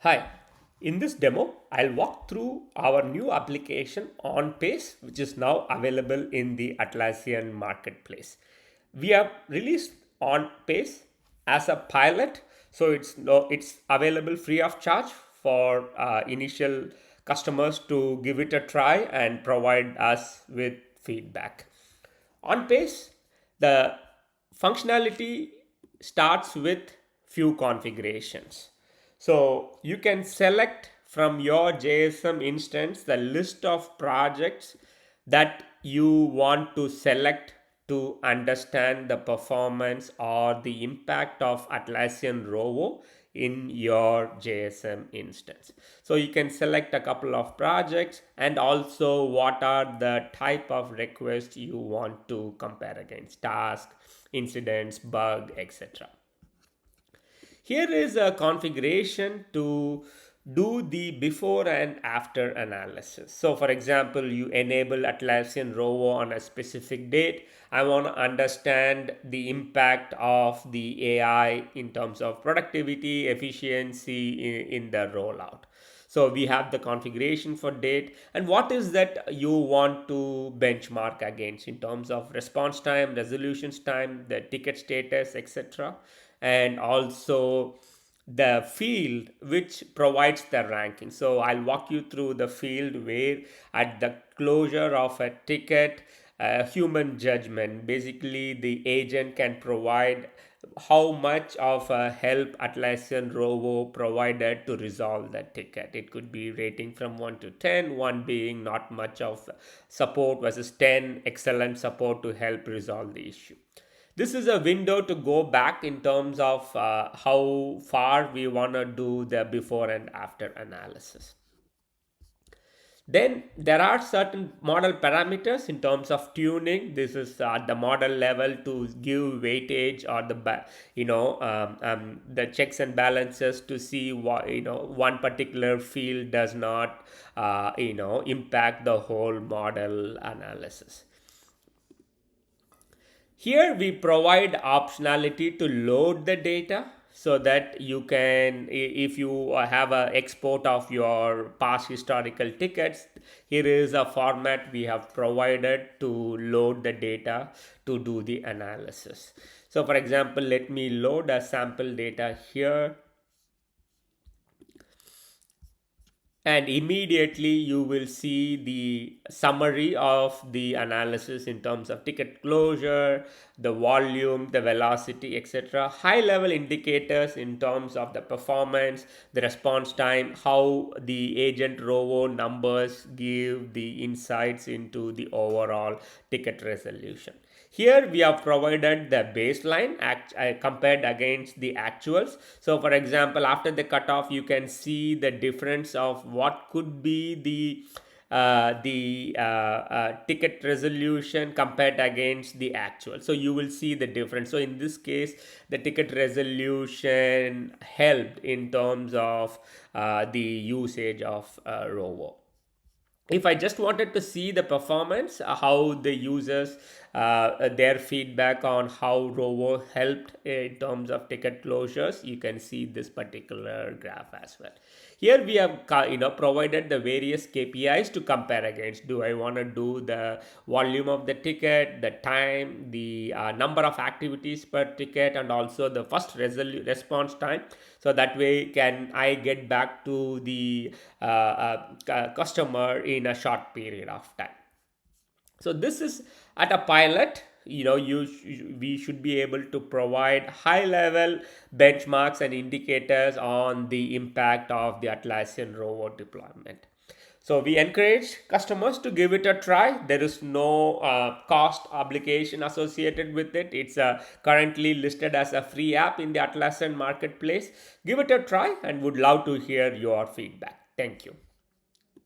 Hi, in this demo, I'll walk through our new application OnPace, which is now available in the Atlassian Marketplace. We have released OnPace as a pilot, so it's available free of charge for initial customers to give it a try and provide us with feedback. On pace, the functionality starts with few configurations. So you can select from your JSM instance the list of projects that you want to select to understand the performance or the impact of Atlassian Rovo in your JSM instance. So you can select a couple of projects and also what are the type of requests you want to compare against: task, incidents, bug, etc. Here is a configuration to do the before and after analysis. So for example, you enable Atlassian Rovo on a specific date. I want to understand the impact of the AI in terms of productivity, efficiency in the rollout. So we have the configuration for date and what is that you want to benchmark against in terms of response time, resolutions time, the ticket status, etc. And also the field which provides the ranking. So I'll walk you through the field where at the closure of a ticket, human judgment, basically the agent can provide how much of a help Atlassian Rovo provided to resolve that ticket. It could be rating from 1 to 10, 1 being not much of support versus 10 excellent support to help resolve the issue. This is a window to go back in terms of how far we want to do the before and after analysis. Then there are certain model parameters in terms of tuning. This is at the model level to give weightage or the checks and balances to see what one particular field does not impact the whole model analysis. Here we provide optionality to load the data so that you can, if you have an export of your past historical tickets, here is a format we have provided to load the data to do the analysis. So for example, let me load a sample data here. And immediately you will see the summary of the analysis in terms of ticket closure, the volume, the velocity, etc. High level indicators in terms of the performance, the response time, how the agent rovo numbers give the insights into the overall ticket resolution. Here we have provided the baseline compared against the actuals. So for example, after the cutoff, you can see the difference of what could be the ticket resolution compared against the actual. So you will see the difference. So in this case, the ticket resolution helped in terms of the usage of Rovo. If I just wanted to see the performance, how the users, their feedback on how Rovo helped in terms of ticket closures, you can see this particular graph as well. Here we have provided the various KPIs to compare against. Do I want to do the volume of the ticket, the time, the number of activities per ticket, and also the first response time. So that way can I get back to the customer in a short period of time. So this is at a pilot. We should be able to provide high level benchmarks and indicators on the impact of the Atlassian Rovo deployment. So we encourage customers to give it a try. There is no cost obligation associated with it. It's currently listed as a free app in the Atlassian Marketplace. Give it a try and would love to hear your feedback. Thank you.